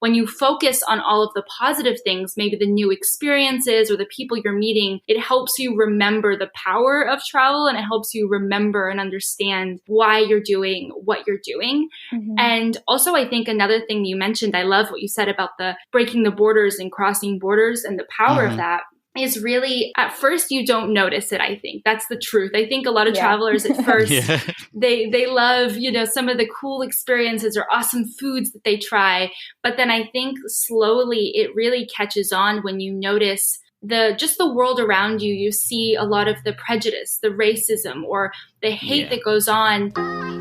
when you focus on all of the positive things, maybe the new experiences or the people you're meeting, it helps you remember the power of travel, and it helps you remember and understand why you're doing what you're doing. Mm-hmm. And also, I think another thing you mentioned, I love what you said about the breaking the borders and crossing borders and the power of that. Is really, at first, you don't notice it, I think. That's the truth. I think a lot of travelers at first, they love, some of the cool experiences or awesome foods that they try. But then I think slowly it really catches on when you notice the world around you. You see a lot of the prejudice, the racism, or the hate that goes on.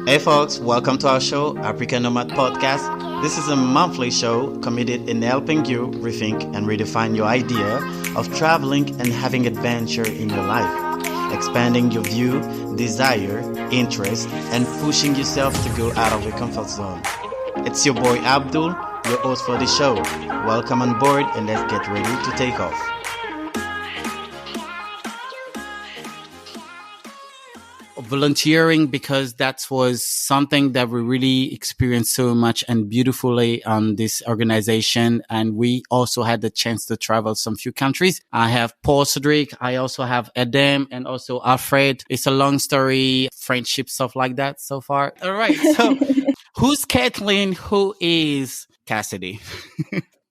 Hey folks, welcome to our show, Aprica Nomad Podcast. This is a monthly show committed in helping you rethink and redefine your idea of traveling and having adventure in your life, expanding your view, desire, interest, and pushing yourself to go out of your comfort zone. It's your boy Abdul, your host for the show. Welcome on board and let's get ready to take off. Volunteering, because that was something that we really experienced so much and beautifully on this organization. And we also had the chance to travel some few countries. I have Paul Cedric. I also have Adam and also Alfred. It's a long story, friendship, stuff like that so far. All right. So who's Kaitlin? Who is Cassidy?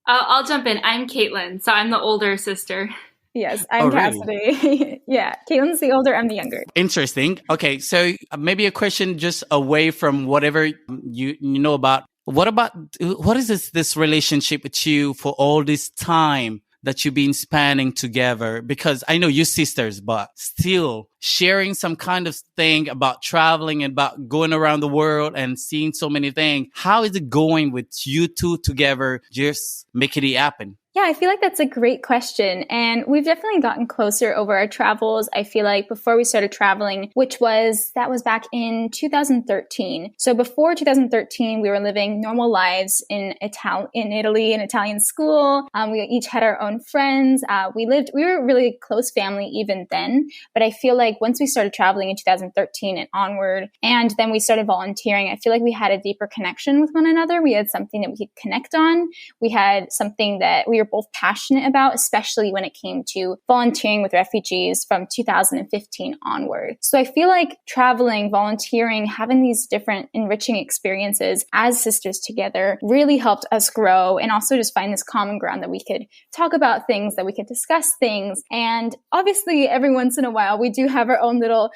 I'll jump in. I'm Kaitlin. So I'm the older sister. Yes, I'm Cassidy. Really? Yeah, Caitlin's the older, I'm the younger. Interesting. Okay, so maybe a question just away from whatever you know about. What is this relationship with you for all this time that you've been spanning together? Because I know you're sisters, but still sharing some kind of thing about traveling and about going around the world and seeing so many things. How is it going with you two together, just making it happen? Yeah, I feel like that's a great question. And we've definitely gotten closer over our travels. I feel like before we started traveling, that was back in 2013. So before 2013, we were living normal lives in Italy, in Italian school. We each had our own friends. We were a really close family even then. But I feel like once we started traveling in 2013 and onward, and then we started volunteering, I feel like we had a deeper connection with one another. We had something that we could connect on. We had something that we were both passionate about, especially when it came to volunteering with refugees from 2015 onward. So I feel like traveling, volunteering, having these different enriching experiences as sisters together really helped us grow and also just find this common ground that we could talk about things, that we could discuss things. And obviously every once in a while we do have our own little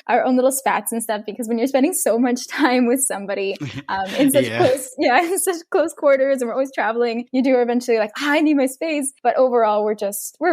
spats and stuff, because when you're spending so much time with somebody in such close quarters, and we're always traveling, you do eventually I need my space. But overall, we're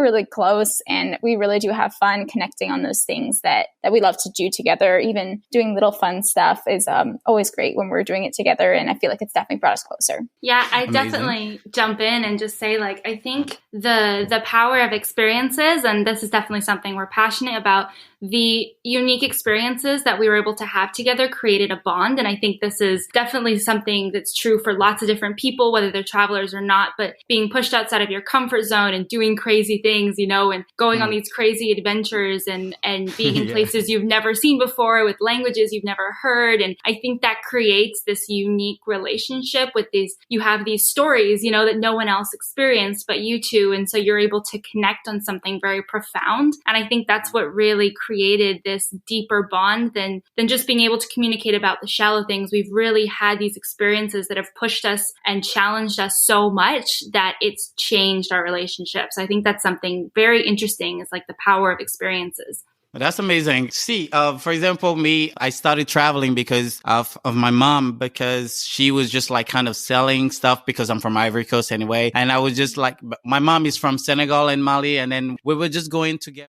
really close, and we really do have fun connecting on those things that we love to do together. Even doing little fun stuff is always great when we're doing it together. And I feel like it's definitely brought us closer. Yeah, I definitely jump in and just say, I think the power of experiences, and this is definitely something we're passionate about, the unique experiences that we were able to have together created a bond. And I think this is definitely something that's true for lots of different people, whether they're travelers or not, but being pushed outside of your comfort zone and doing crazy things, and going on these crazy adventures and being in places you've never seen before with languages you've never heard. And I think that creates this unique relationship with you have these stories, that no one else experienced but you two. And so you're able to connect on something very profound. And I think that's what really created this deeper bond than just being able to communicate about the shallow things. We've really had these experiences that have pushed us and challenged us so much that it's changed our relationships. I think that's something very interesting, is the power of experiences. That's amazing. See, for example, me, I started traveling because of my mom, because she was just kind of selling stuff, because I'm from Ivory Coast anyway. And I was just my mom is from Senegal and Mali. And then we were just going together.